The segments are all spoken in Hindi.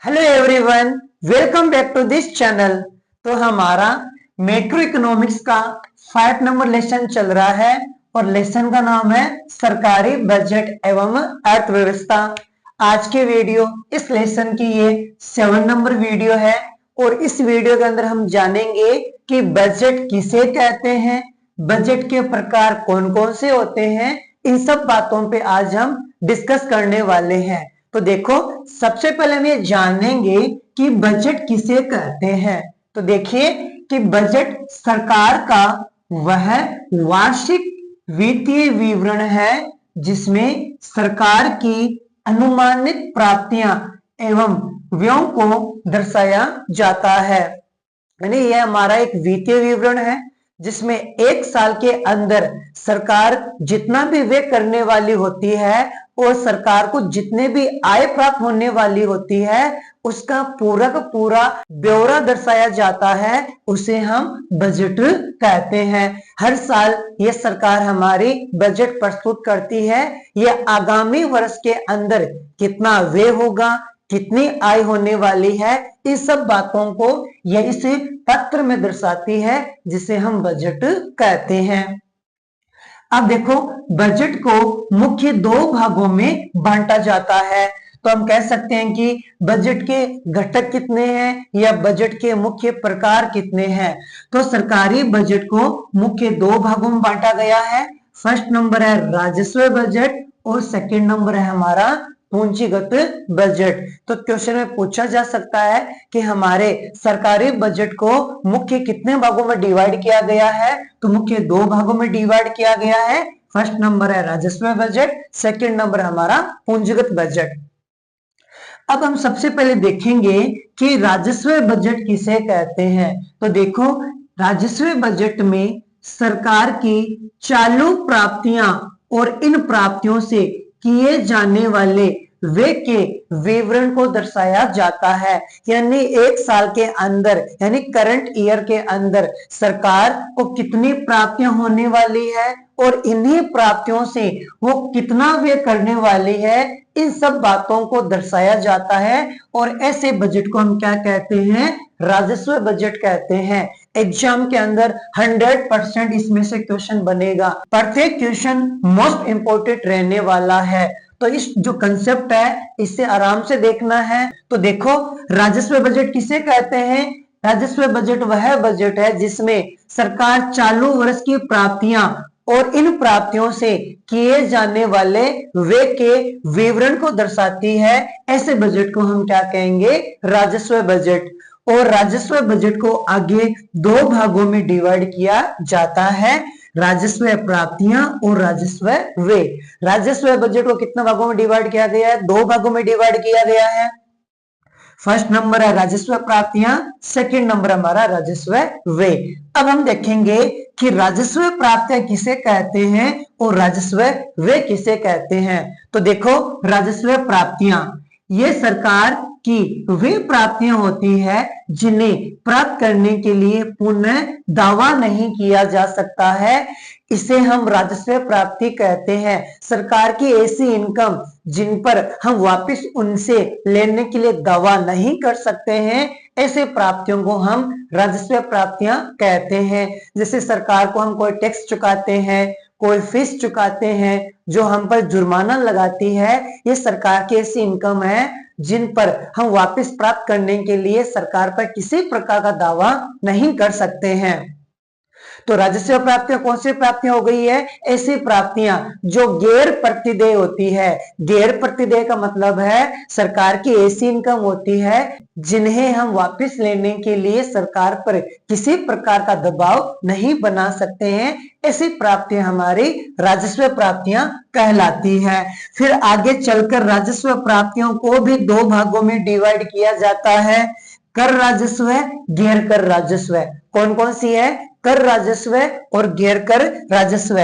Hello everyone, welcome back to this channel. तो हमारा मैक्रो इकोनॉमिक्स का 5 नंबर लेसन चल रहा है और लेसन का नाम है सरकारी बजट एवं अर्थव्यवस्था। आज के वीडियो इस लेसन की ये 7 नंबर वीडियो है और इस वीडियो के अंदर हम जानेंगे कि बजट किसे कहते हैं, बजट के प्रकार कौन कौन से होते हैं। इन सब बातों पे आज हम डिस्कस करने वाले हैं। तो देखो, सबसे पहले हम ये जानेंगे कि बजट किसे कहते हैं। तो देखिए कि बजट सरकार का वह वार्षिक वित्तीय विवरण है जिसमें सरकार की अनुमानित प्राप्तियां एवं व्ययों को दर्शाया जाता है। यानी यह हमारा एक वित्तीय विवरण है जिसमें एक साल के अंदर सरकार जितना भी व्यय करने वाली होती है और सरकार को जितने भी आय प्राप्त होने वाली होती है उसका पूरा का पूरा ब्यौरा दर्शाया जाता है, उसे हम बजट कहते हैं। हर साल ये सरकार हमारी बजट प्रस्तुत करती है। ये आगामी वर्ष के अंदर कितना व्यय होगा, कितनी आय होने वाली है, इस सब बातों को यह इस पत्र में दर्शाती है जिसे हम बजट कहते हैं। अब देखो, बजट को मुख्य 2 भागों में बांटा जाता है। तो हम कह सकते हैं कि बजट के घटक कितने हैं या बजट के मुख्य प्रकार कितने हैं। तो सरकारी बजट को मुख्य 2 भागों में बांटा गया है। फर्स्ट नंबर है राजस्व बजट और सेकंड नंबर है हमारा पूंजीगत बजट। तो क्वेश्चन में पूछा जा सकता है कि हमारे सरकारी बजट को मुख्य कितने भागों में डिवाइड किया गया है। तो मुख्य 2 भागों में डिवाइड किया गया है। फर्स्ट नंबर है राजस्व बजट, सेकंड नंबर हमारा पूंजीगत बजट। अब हम सबसे पहले देखेंगे कि राजस्व बजट किसे कहते हैं। तो देखो, राजस्व बजट में सरकार की चालू प्राप्तियां और इन प्राप्तियों से किए जाने वाले व्यय के विवरण को दर्शाया जाता है। यानी एक साल के अंदर यानी करंट ईयर के अंदर सरकार को कितनी प्राप्तियां होने वाली है और इन्हीं प्राप्तियों से वो कितना व्यय करने वाली है, इन सब बातों को दर्शाया जाता है। और ऐसे बजट को हम क्या कहते हैं? राजस्व बजट कहते हैं। एग्जाम के अंदर 100% इसमें से क्वेश्चन बनेगा। प्रत्येक क्वेश्चन मोस्ट इंपोर्टेंट रहने वाला है। तो इस जो कंसेप्ट है इससे आराम से देखना है। तो देखो, राजस्व बजट किसे कहते हैं? राजस्व बजट वह बजट है जिसमें सरकार चालू वर्ष की प्राप्तियां और इन प्राप्तियों से किए जाने वाले व्यय के विवरण को दर्शाती है। ऐसे बजट को हम क्या कहेंगे? राजस्व बजट। और राजस्व बजट को आगे 2 भागों में डिवाइड किया जाता है, राजस्व प्राप्तियां और राजस्व व्यय। राजस्व बजट को कितने भागों में डिवाइड किया गया है? 2 भागों में डिवाइड किया गया है। फर्स्ट नंबर है राजस्व प्राप्तियां, सेकंड नंबर हमारा राजस्व व्यय। अब हम देखेंगे कि राजस्व प्राप्तियां किसे कहते हैं और राजस्व व्यय किसे कहते हैं। तो देखो, राजस्व प्राप्तियां ये सरकार की वे प्राप्तियां होती है जिन्हें प्राप्त करने के लिए पुनः दावा नहीं किया जा सकता है, इसे हम राजस्व प्राप्ति कहते हैं। सरकार की ऐसी इनकम जिन पर हम वापस उनसे लेने के लिए दावा नहीं कर सकते हैं, ऐसे प्राप्तियों को हम राजस्व प्राप्तियां कहते हैं। जैसे सरकार को हम कोई टैक्स चुकाते हैं, कोई फीस चुकाते हैं, जो हम पर जुर्माना लगाती है, ये सरकार की ऐसी इनकम है जिन पर हम वापस प्राप्त करने के लिए सरकार पर किसी प्रकार का दावा नहीं कर सकते हैं। तो राजस्व प्राप्तियां कौन सी प्राप्तियां हो गई है? ऐसी प्राप्तियां जो गैर प्रतिदेय होती है। गैर प्रतिदेय का मतलब है सरकार की ऐसी इनकम होती है जिन्हें हम वापस लेने के लिए सरकार पर किसी प्रकार का दबाव नहीं बना सकते हैं। ऐसी प्राप्तियां हमारी राजस्व प्राप्तियां कहलाती है। फिर आगे चलकर राजस्व प्राप्तियों को भी 2 भागों में डिवाइड किया जाता है, कर राजस्व, गैर कर राजस्व। कौन कौन सी है? कर राजस्व और गैर कर राजस्व।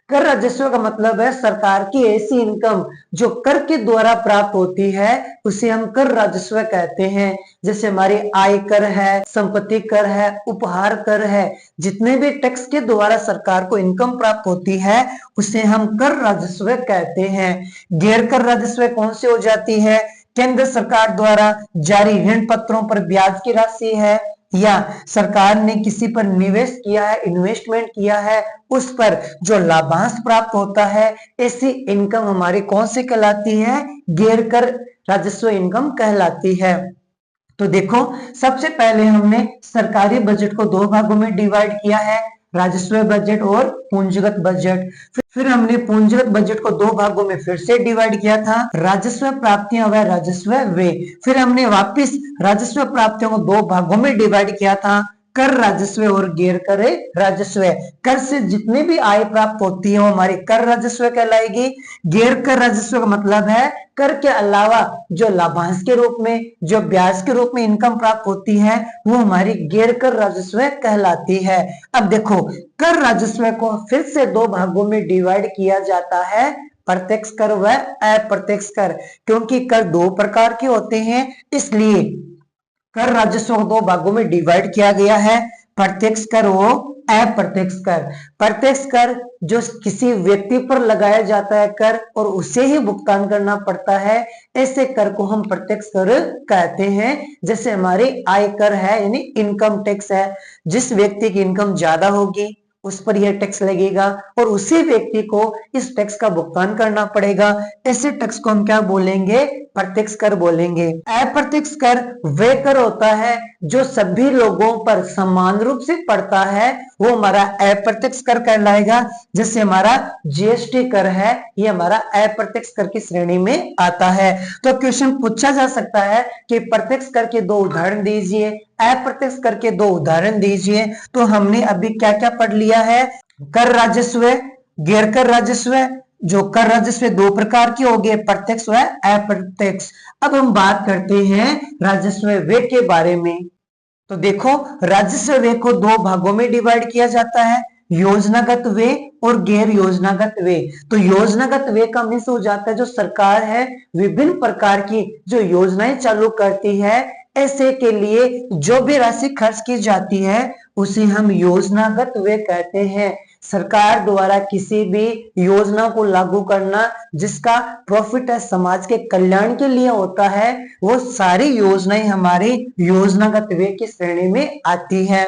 कर राजस्व का मतलब है सरकार की ऐसी इनकम जो कर के द्वारा प्राप्त होती है, उसे हम कर राजस्व कहते हैं। जैसे हमारी आय कर है, संपत्ति कर है, उपहार कर है, जितने भी टैक्स के द्वारा सरकार को इनकम प्राप्त होती है उसे हम कर राजस्व कहते हैं। गैर कर राजस्व कौन सी हो जाती है? केंद्र सरकार द्वारा जारी ऋण पत्रों पर ब्याज की राशि है, या सरकार ने किसी पर निवेश किया है, इन्वेस्टमेंट किया है, उस पर जो लाभांश प्राप्त होता है, ऐसी इनकम हमारी कौन सी कहलाती है? गैर कर राजस्व इनकम कहलाती है। तो देखो, सबसे पहले हमने सरकारी बजट को दो भागों में डिवाइड किया है, राजस्व बजट और पूंजीगत बजट। फिर हमने पूंजीगत बजट को दो भागों में फिर से डिवाइड किया था, राजस्व प्राप्तियां व राजस्व व्यय। फिर हमने वापस राजस्व प्राप्तियों को दो भागों में डिवाइड किया था, कर राजस्व और गैर कर राजस्व। कर से जितनी भी आय प्राप्त होती है वो हमारी कर राजस्व कहलाएगी। गैर कर राजस्व का मतलब है कर के अलावा जो लाभांश के रूप में, जो ब्याज के रूप में इनकम प्राप्त होती है, वो हमारी गैर कर राजस्व कहलाती है। अब देखो, कर राजस्व को फिर से दो भागों में डिवाइड किया जाता है, प्रत्यक्ष कर व अप्रत्यक्ष कर। क्योंकि कर दो प्रकार के होते हैं, इसलिए कर राजस्व को दो भागों में डिवाइड किया गया है, प्रत्यक्ष कर वो अप्रत्यक्ष कर। प्रत्यक्ष कर जो किसी व्यक्ति पर लगाया जाता है कर और उसे ही भुगतान करना पड़ता है, ऐसे कर को हम प्रत्यक्ष कर कहते हैं। जैसे हमारी आय कर है यानी इनकम टैक्स है, जिस व्यक्ति की इनकम ज्यादा होगी उस पर यह टैक्स लगेगा और उसी व्यक्ति को इस टैक्स का भुगतान करना पड़ेगा। ऐसे टैक्स को हम क्या बोलेंगे? प्रत्यक्ष कर बोलेंगे। अप्रत्यक्ष कर वह कर होता है जो सभी लोगों पर समान रूप से पड़ता है, वो हमारा अप्रत्यक्ष कर कहलाएगा। जैसे हमारा जीएसटी कर है, ये हमारा अप्रत्यक्ष कर की श्रेणी में आता है। तो क्वेश्चन पूछा जा सकता है कि प्रत्यक्ष कर के दो उदाहरण दीजिए, अप्रत्यक्ष कर के दो उदाहरण दीजिए। तो हमने अभी क्या क्या पढ़ लिया है? कर राजस्व, गैर कर राजस्व। जो कर राजस्व दो प्रकार के हो गए, प्रत्यक्ष व अप्रत्यक्ष। अब हम बात करते हैं राजस्व व्यय के बारे में। तो देखो, राजस्व व्यय को दो भागों में डिवाइड किया जाता है, योजनागत व्यय और गैर योजनागत व्यय। तो योजनागत व्यय का मीन्स हो जाता है जो सरकार है विभिन्न प्रकार की जो योजनाएं चालू करती है, ऐसे के लिए जो भी राशि खर्च की जाती है उसे हम योजनागत व्यय कहते हैं। सरकार द्वारा किसी भी योजना को लागू करना जिसका प्रॉफिट है समाज के कल्याण के लिए होता है, वो सारी योजनाएं हमारी योजनागत व्यय की श्रेणी में आती है।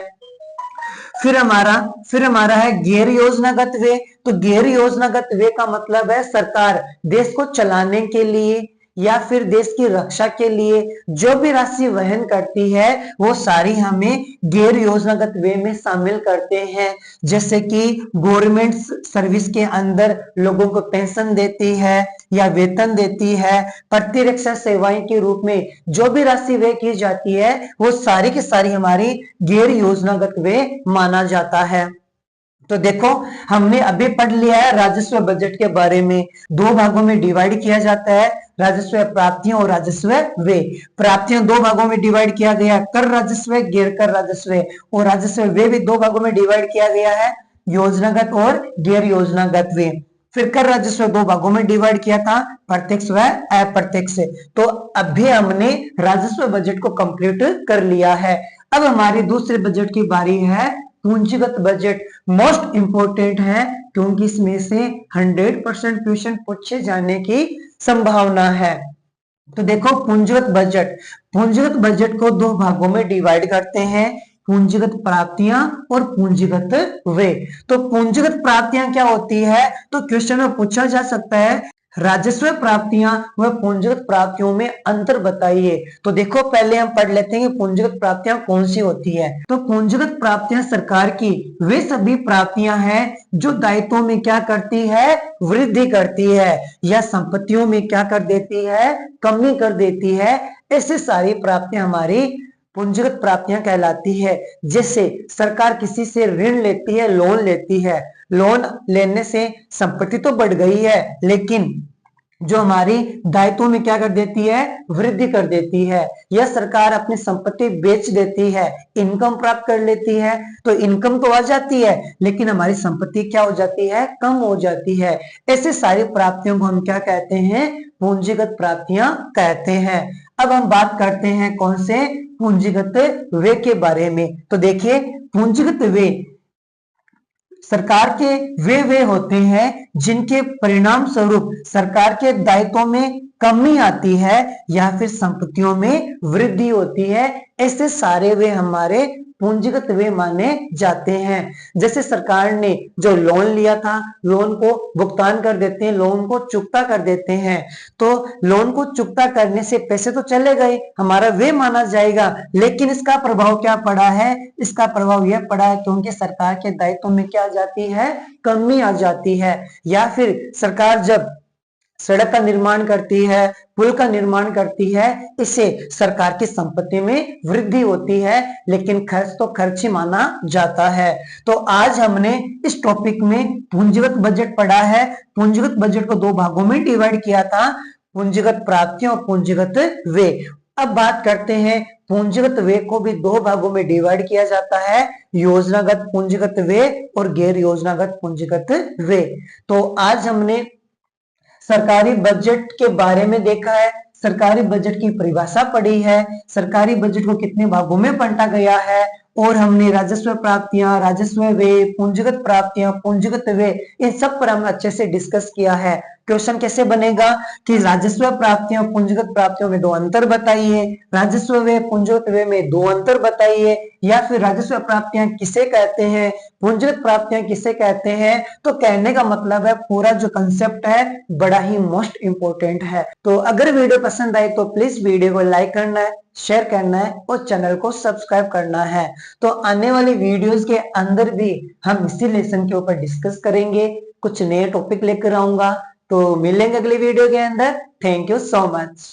फिर हमारा है गैर योजनागत व्यय। तो गैर योजनागत व्यय का मतलब है सरकार देश को चलाने के लिए या फिर देश की रक्षा के लिए जो भी राशि वहन करती है वो सारी हमें गैर योजनागत व्यय में शामिल करते हैं। जैसे कि गवर्नमेंट सर्विस के अंदर लोगों को पेंशन देती है या वेतन देती है, प्रतिरक्षा सेवाएं के रूप में जो भी राशि व्यय की जाती है वो सारी की सारी हमारी गैर योजनागत व्यय माना जाता है। तो देखो, हमने अभी पढ़ लिया है राजस्व बजट के बारे में। दो भागों में डिवाइड किया जाता है, राजस्व प्राप्तियां और राजस्व व्यय। प्राप्तियां दो भागों में डिवाइड किया गया, कर राजस्व, गैर कर राजस्व। और राजस्व व्यय भी दो भागों में डिवाइड किया गया है, योजनागत और गैर योजनागत व्यय। फिर कर राजस्व दो भागों में डिवाइड किया था, प्रत्यक्ष व अप्रत्यक्ष। तो अभी हमने राजस्व बजट को कंप्लीट कर लिया है। अब हमारी दूसरे बजट की बारी है, पूंजीगत बजट। मोस्ट इंपोर्टेंट है क्योंकि इसमें से 100% क्वेश्चन पूछे जाने की संभावना है। तो देखो, पूंजीगत बजट को दो भागों में डिवाइड करते हैं, पूंजीगत प्राप्तियां और पूंजीगत व्यय। तो पूंजीगत प्राप्तियां क्या होती है? तो क्वेश्चन में पूछा जा सकता है राजस्व प्राप्तियां व पूंजीगत प्राप्तियों में अंतर बताइए। तो देखो, पहले हम पढ़ लेते हैं कि पूंजीगत प्राप्तियां कौन सी होती है। तो पूंजीगत प्राप्तियां सरकार की वे सभी प्राप्तियां हैं जो दायित्वों में क्या करती है? वृद्धि करती है, या संपत्तियों में क्या कर देती है? कमी कर देती है। ऐसी सारी प्राप्तियां हमारी पूंजीगत प्राप्तियां कहलाती है। जैसे सरकार किसी से ऋण लेती है, लोन लेती है, लोन लेने से संपत्ति तो बढ़ गई है लेकिन जो हमारी दायित्वों में क्या कर देती है? वृद्धि कर देती है। या सरकार अपनी संपत्ति बेच देती है, इनकम प्राप्त कर लेती है, तो इनकम तो आ जाती है लेकिन हमारी संपत्ति क्या हो जाती है? कम हो जाती है। ऐसे सारी प्राप्तियों को हम क्या कहते हैं? पूंजीगत प्राप्तियां कहते हैं। अब हम बात करते हैं कौन से? पूंजीगत व्यय के बारे में। तो देखिए, पूंजीगत व्यय सरकार के वे होते हैं जिनके परिणाम स्वरूप सरकार के दायित्वों में कमी आती है या फिर संपत्तियों में वृद्धि होती है, ऐसे सारे वे हमारे पूंजीगत व्यय माने जाते हैं। जैसे सरकार ने जो लोन लिया था, लोन को भुगतान कर देते हैं, लोन को चुकता कर देते हैं, तो लोन को चुकता करने से पैसे तो चले गए, हमारा व्यय माना जाएगा, लेकिन इसका प्रभाव क्या पड़ा है? इसका प्रभाव यह पड़ा है क्योंकि सरकार के दायित्व में क्या आ जाती है? कमी आ जाती है। या फिर सरकार जब सड़क का निर्माण करती है, पुल का निर्माण करती है, इससे सरकार की संपत्ति में वृद्धि होती है, लेकिन खर्च तो खर्च ही माना जाता है। तो आज हमने इस टॉपिक में पूंजीगत बजट पढ़ा है। पूंजीगत बजट को दो भागों में डिवाइड किया था, पूंजीगत प्राप्तियां और पूंजीगत व्यय। अब बात करते हैं, पूंजीगत व्यय को भी दो भागों में डिवाइड किया जाता है, योजनागत पूंजीगत व्यय और गैर योजनागत पूंजीगत व्यय। तो आज हमने सरकारी बजट के बारे में देखा है, सरकारी बजट की परिभाषा पढ़ी है, सरकारी बजट को कितने भागों में बांटा गया है, और हमने राजस्व प्राप्तियां, राजस्व व्यय, पूंजीगत प्राप्तियां, पूंजीगत व्यय, इन सब पर हमने अच्छे से डिस्कस किया है। क्वेश्चन कैसे बनेगा कि राजस्व प्राप्तियां पूंजीगत प्राप्तियों में दो अंतर बताइए, राजस्व व्यय पूंजीगत व्यय में दो अंतर बताइए, या फिर राजस्व प्राप्तियां किसे कहते हैं, पूंजीगत प्राप्तियां किसे कहते हैं। तो कहने का मतलब है पूरा जो कंसेप्ट है बड़ा ही मोस्ट इंपोर्टेंट है। तो अगर वीडियो पसंद आए तो प्लीज वीडियो को लाइक करना है, शेयर करना है और चैनल को सब्सक्राइब करना है। तो आने वाली वीडियोस के अंदर भी हम इसी लेसन के ऊपर डिस्कस करेंगे, कुछ नए टॉपिक लेकर आऊंगा। तो मिलेंगे अगली वीडियो के अंदर। Thank you so much.